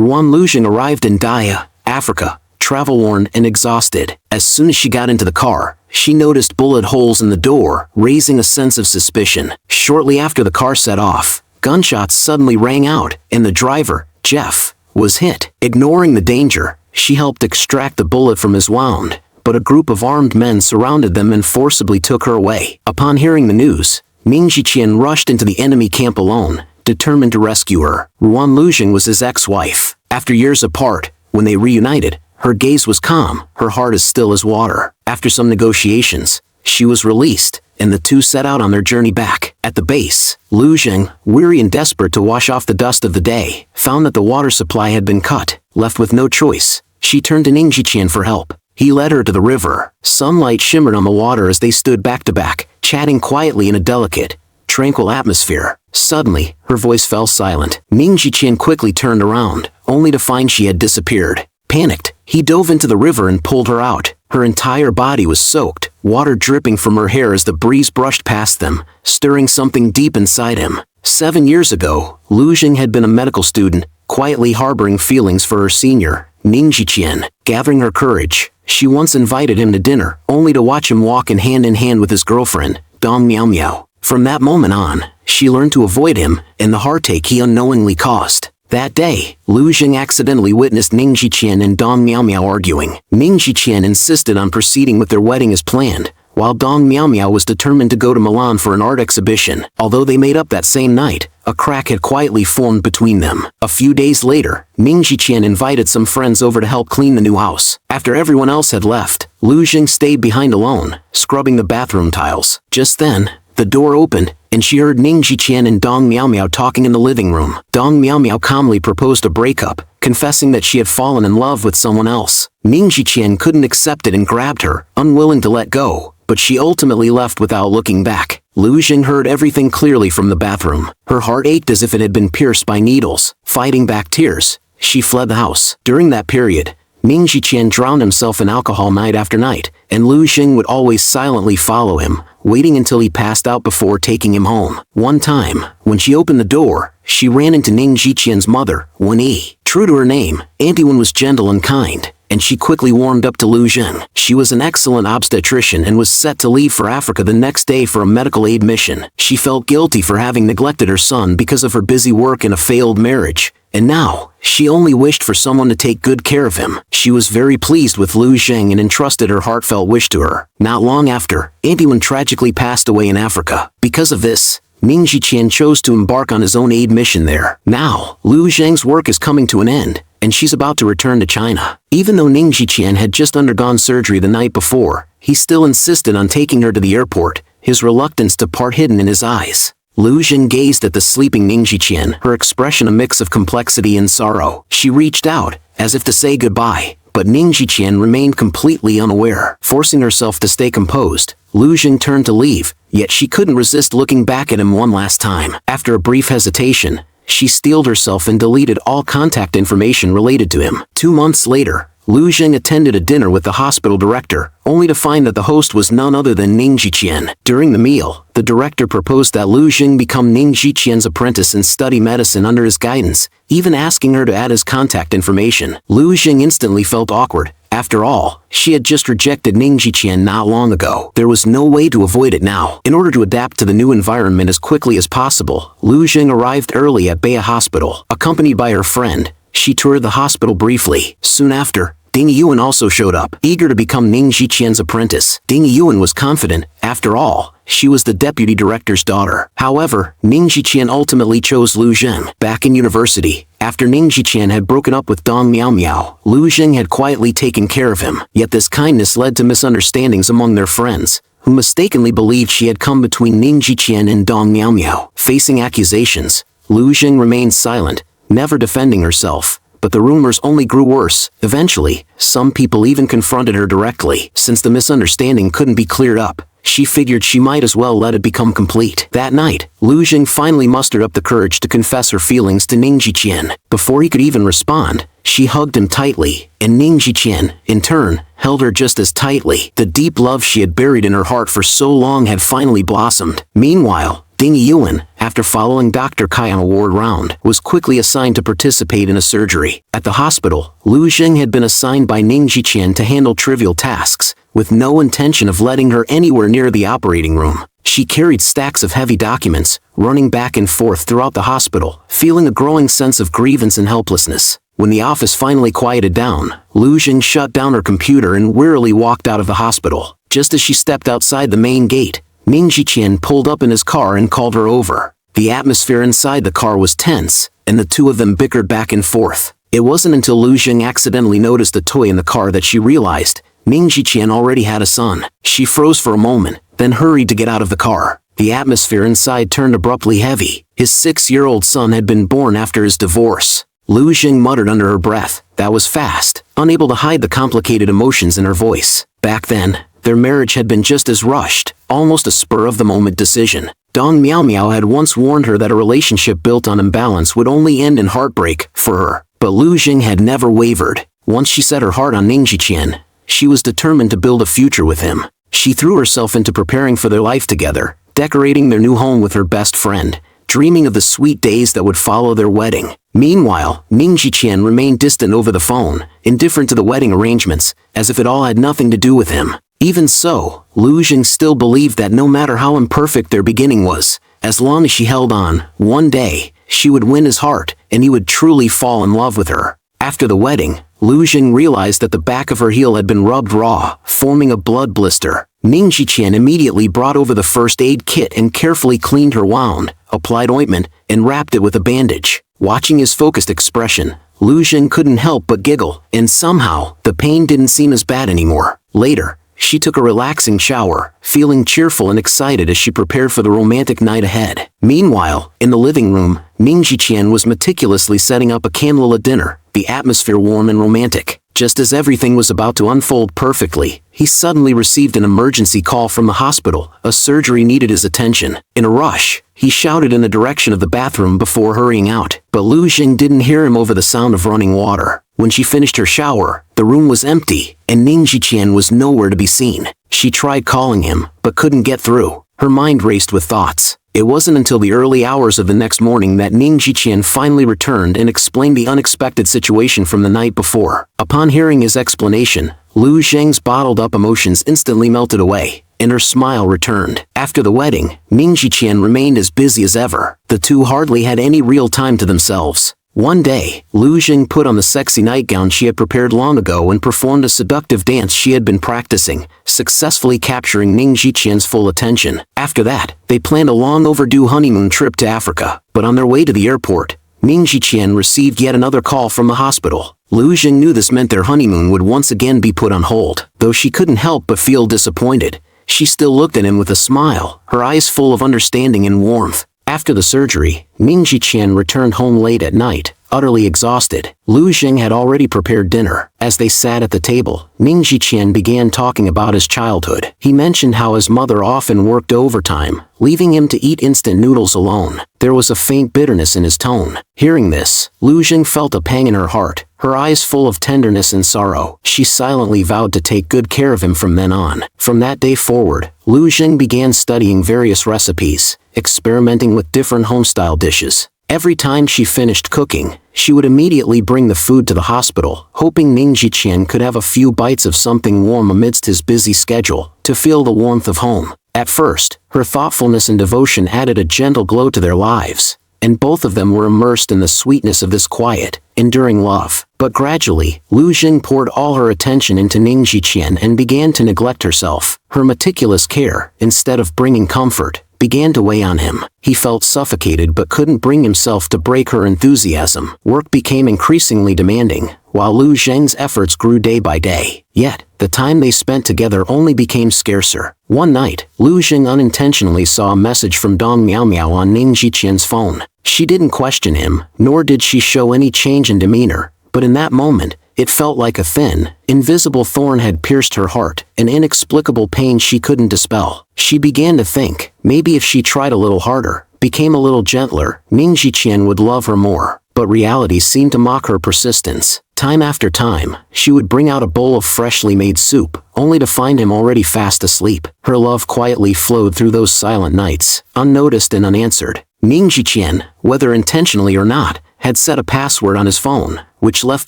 Ruan Liuzheng arrived in Daya, Africa, travel-worn and exhausted. As soon as she got into the car, she noticed bullet holes in the door, raising a sense of suspicion. Shortly after the car set off, gunshots suddenly rang out, and the driver, Jeff, was hit. Ignoring the danger, she helped extract the bullet from his wound, but a group of armed men surrounded them and forcibly took her away. Upon hearing the news, Ning Zhiqian rushed into the enemy camp alone, determined to rescue her. Ruan Liuzheng was his ex-wife. After years apart, when they reunited, her gaze was calm, her heart as still as water. After some negotiations, she was released, and the two set out on their journey back. At the base, Liuzheng, weary and desperate to wash off the dust of the day, found that the water supply had been cut. Left with no choice, she turned to Ning Zhiqian for help. He led her to the river. Sunlight shimmered on the water as they stood back to back, chatting quietly in a delicate, tranquil atmosphere. Suddenly, her voice fell silent. Ning Zhiqian quickly turned around, only to find she had disappeared. Panicked, he dove into the river and pulled her out. Her entire body was soaked, water dripping from her hair as the breeze brushed past them, stirring something deep inside him. 7 years ago, Liuzheng had been a medical student, quietly harboring feelings for her senior, Ning Zhiqian. Gathering her courage, she once invited him to dinner, only to watch him walk in hand with his girlfriend, Dong Miao Miao. From that moment on, she learned to avoid him and the heartache he unknowingly caused. That day, Liuzheng accidentally witnessed Ning Zhiqian and Dong Miao Miao arguing. Ning Zhiqian insisted on proceeding with their wedding as planned, while Dong Miao Miao was determined to go to Milan for an art exhibition. Although they made up that same night, a crack had quietly formed between them. A few days later, Ning Zhiqian invited some friends over to help clean the new house. After everyone else had left, Liuzheng stayed behind alone, scrubbing the bathroom tiles. Just then, the door opened, and she heard Ning Zhiqian and Dong Miao Miao talking in the living room. Dong Miao Miao calmly proposed a breakup, confessing that she had fallen in love with someone else. Ning Zhiqian couldn't accept it and grabbed her, unwilling to let go, but she ultimately left without looking back. Liuzheng heard everything clearly from the bathroom. Her heart ached as if it had been pierced by needles. Fighting back tears, she fled the house. During that period, Ning Zhiqian drowned himself in alcohol night after night, and Liuzheng would always silently follow him, waiting until he passed out before taking him home. One time, when she opened the door, she ran into Ning Zhiqian's mother, Wen Yi. True to her name, Auntie Wen was gentle and kind, and she quickly warmed up to Liuzheng. She was an excellent obstetrician and was set to leave for Africa the next day for a medical aid mission. She felt guilty for having neglected her son because of her busy work and a failed marriage, and now, she only wished for someone to take good care of him. She was very pleased with Liuzheng and entrusted her heartfelt wish to her. Not long after, Auntie Wen tragically passed away in Africa. Because of this, Ning Zhiqian chose to embark on his own aid mission there. Now, Liuzheng's work is coming to an end, and she's about to return to China. Even though Ning Zhiqian had just undergone surgery the night before, he still insisted on taking her to the airport, his reluctance to part hidden in his eyes. Liuzheng gazed at the sleeping Ning Zhiqian, her expression a mix of complexity and sorrow. She reached out, as if to say goodbye, but Ning Zhiqian remained completely unaware. Forcing herself to stay composed, Liuzheng turned to leave, yet she couldn't resist looking back at him one last time. After a brief hesitation, she steeled herself and deleted all contact information related to him. 2 months later, Liuzheng attended a dinner with the hospital director, only to find that the host was none other than Ning Zhiqian. During the meal, the director proposed that Liuzheng become Ning Zhiqian's apprentice and study medicine under his guidance, even asking her to add his contact information. Liuzheng instantly felt awkward. After all, she had just rejected Ning Zhiqian not long ago. There was no way to avoid it now. In order to adapt to the new environment as quickly as possible, Liuzheng arrived early at Daya Hospital. Accompanied by her friend, she toured the hospital briefly. Soon after, Ding Yuan also showed up, eager to become Ning Zhiqian's apprentice. Ding Yuan was confident. After all, she was the deputy director's daughter. However, Ning Zhiqian ultimately chose Liuzheng. Back in university, after Ning Zhiqian had broken up with Dong Miao Miao, Liuzheng had quietly taken care of him. Yet this kindness led to misunderstandings among their friends, who mistakenly believed she had come between Ning Zhiqian and Dong Miao Miao. Facing accusations, Liuzheng remained silent, never defending herself. But the rumors only grew worse. Eventually, some people even confronted her directly. Since the misunderstanding couldn't be cleared up, she figured she might as well let it become complete. That night, Liuzheng finally mustered up the courage to confess her feelings to Ning Zhiqian. Before he could even respond, she hugged him tightly, and Ning Zhiqian, in turn, held her just as tightly. The deep love she had buried in her heart for so long had finally blossomed. Meanwhile, Ding Yuan, after following Dr. Kai on a ward round, was quickly assigned to participate in a surgery. At the hospital, Liuzheng had been assigned by Ning Jiqian to handle trivial tasks, with no intention of letting her anywhere near the operating room. She carried stacks of heavy documents, running back and forth throughout the hospital, feeling a growing sense of grievance and helplessness. When the office finally quieted down, Liuzheng shut down her computer and wearily walked out of the hospital. Just as she stepped outside the main gate, Ning Jiqian pulled up in his car and called her over. The atmosphere inside the car was tense, and the two of them bickered back and forth. It wasn't until Liuzheng accidentally noticed a toy in the car that she realized Ning Jiqian already had a son. She froze for a moment, then hurried to get out of the car. The atmosphere inside turned abruptly heavy. His 6-year-old son had been born after his divorce. Liuzheng muttered under her breath, "That was fast," unable to hide the complicated emotions in her voice. Back then, their marriage had been just as rushed, almost a spur-of-the-moment decision. Dong Miao Miao had once warned her that a relationship built on imbalance would only end in heartbreak for her, but Liuzheng had never wavered. Once she set her heart on Ning Jiqian, she was determined to build a future with him. She threw herself into preparing for their life together, decorating their new home with her best friend, dreaming of the sweet days that would follow their wedding. Meanwhile, Ning Jiqian remained distant over the phone, indifferent to the wedding arrangements, as if it all had nothing to do with him. Even so, Liuzheng still believed that no matter how imperfect their beginning was, as long as she held on, one day, she would win his heart, and he would truly fall in love with her. After the wedding, Liuzheng realized that the back of her heel had been rubbed raw, forming a blood blister. Ning Jiqian immediately brought over the first aid kit and carefully cleaned her wound, applied ointment, and wrapped it with a bandage. Watching his focused expression, Liuzheng couldn't help but giggle, and somehow, the pain didn't seem as bad anymore. Later, she took a relaxing shower, feeling cheerful and excited as she prepared for the romantic night ahead. Meanwhile, in the living room, Ning Jiqian was meticulously setting up a candlelit dinner, the atmosphere warm and romantic. Just as everything was about to unfold perfectly, he suddenly received an emergency call from the hospital. A surgery needed his attention. In a rush, he shouted in the direction of the bathroom before hurrying out, but Liuzheng didn't hear him over the sound of running water. When she finished her shower, the room was empty, and Ning Jiqian was nowhere to be seen. She tried calling him, but couldn't get through. Her mind raced with thoughts. It wasn't until the early hours of the next morning that Ning Jiqian finally returned and explained the unexpected situation from the night before. Upon hearing his explanation, Liuzheng's bottled-up emotions instantly melted away, and her smile returned. After the wedding, Ning Jiqian remained as busy as ever. The two hardly had any real time to themselves. One day, Liuzheng put on the sexy nightgown she had prepared long ago and performed a seductive dance she had been practicing, successfully capturing Ning Jiqian's full attention. After that, they planned a long-overdue honeymoon trip to Africa. But on their way to the airport, Ning Jiqian received yet another call from the hospital. Liuzheng knew this meant their honeymoon would once again be put on hold. Though she couldn't help but feel disappointed, she still looked at him with a smile, her eyes full of understanding and warmth. After the surgery, Ning Jiqian returned home late at night, utterly exhausted. Liuzheng had already prepared dinner. As they sat at the table, Ning Jiqian began talking about his childhood. He mentioned how his mother often worked overtime, leaving him to eat instant noodles alone. There was a faint bitterness in his tone. Hearing this, Liuzheng felt a pang in her heart, her eyes full of tenderness and sorrow. She silently vowed to take good care of him from then on. From that day forward, Liuzheng began studying various recipes, experimenting with different home-style dishes. Every time she finished cooking, she would immediately bring the food to the hospital, hoping Ning Jiqian could have a few bites of something warm amidst his busy schedule, to feel the warmth of home. At first, her thoughtfulness and devotion added a gentle glow to their lives, and both of them were immersed in the sweetness of this quiet, enduring love. But gradually, Liuzheng poured all her attention into Ning Jiqian and began to neglect herself. Her meticulous care, instead of bringing comfort, began to weigh on him. He felt suffocated but couldn't bring himself to break her enthusiasm. Work became increasingly demanding, while Liuzheng's efforts grew day by day. Yet, the time they spent together only became scarcer. One night, Liuzheng unintentionally saw a message from Dong Miao Miao on Ning Jiqian's phone. She didn't question him, nor did she show any change in demeanor, but in that moment, it felt like a thin, invisible thorn had pierced her heart, an inexplicable pain she couldn't dispel. She began to think, maybe if she tried a little harder, became a little gentler, Ning Jiqian would love her more. But reality seemed to mock her persistence. Time after time, she would bring out a bowl of freshly made soup, only to find him already fast asleep. Her love quietly flowed through those silent nights, unnoticed and unanswered. Ning Zhiqian, whether intentionally or not, had set a password on his phone, which left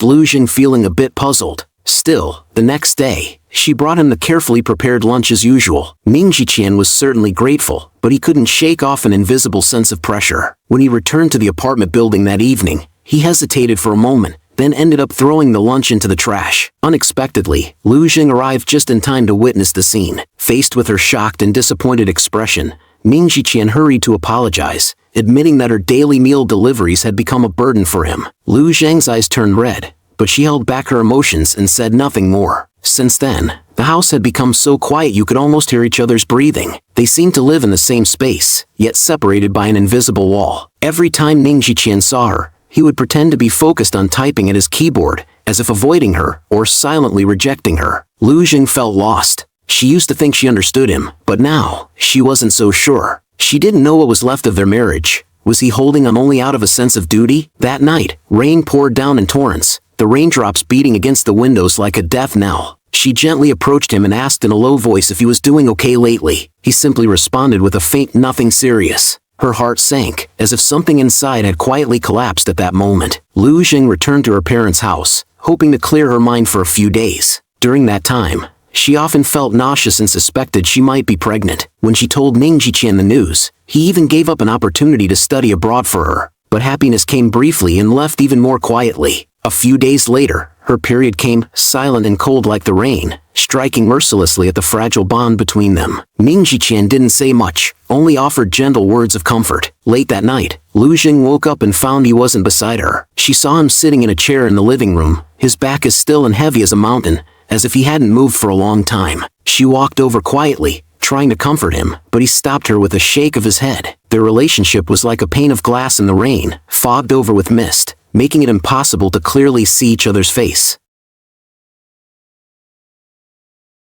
Liuzheng feeling a bit puzzled. Still, the next day, she brought him the carefully prepared lunch as usual. Ning Zhiqian was certainly grateful, but he couldn't shake off an invisible sense of pressure. When he returned to the apartment building that evening, he hesitated for a moment, then ended up throwing the lunch into the trash. Unexpectedly, Liuzheng arrived just in time to witness the scene. Faced with her shocked and disappointed expression, Ning Zhiqian hurried to apologize, admitting that her daily meal deliveries had become a burden for him. Liuzheng's eyes turned red, but she held back her emotions and said nothing more. Since then, the house had become so quiet you could almost hear each other's breathing. They seemed to live in the same space, yet separated by an invisible wall. Every time Ning Zhiqian saw her, he would pretend to be focused on typing at his keyboard, as if avoiding her or silently rejecting her. Liuzheng felt lost. She used to think she understood him, but now, she wasn't so sure. She didn't know what was left of their marriage. Was he holding on only out of a sense of duty? That night, rain poured down in torrents, the raindrops beating against the windows like a death knell. She gently approached him and asked in a low voice if he was doing okay lately. He simply responded with a faint nothing serious. Her heart sank, as if something inside had quietly collapsed at that moment. Liuzheng returned to her parents' house, hoping to clear her mind for a few days. During that time, she often felt nauseous and suspected she might be pregnant. When she told Ning Zhiqian the news, he even gave up an opportunity to study abroad for her. But happiness came briefly and left even more quietly. A few days later, her period came, silent and cold like the rain, striking mercilessly at the fragile bond between them. Ning Zhiqian didn't say much, only offered gentle words of comfort. Late that night, Liuzheng woke up and found he wasn't beside her. She saw him sitting in a chair in the living room, his back as still and heavy as a mountain, as if he hadn't moved for a long time. She walked over quietly, trying to comfort him, but he stopped her with a shake of his head. Their relationship was like a pane of glass in the rain, fogged over with mist, making it impossible to clearly see each other's face.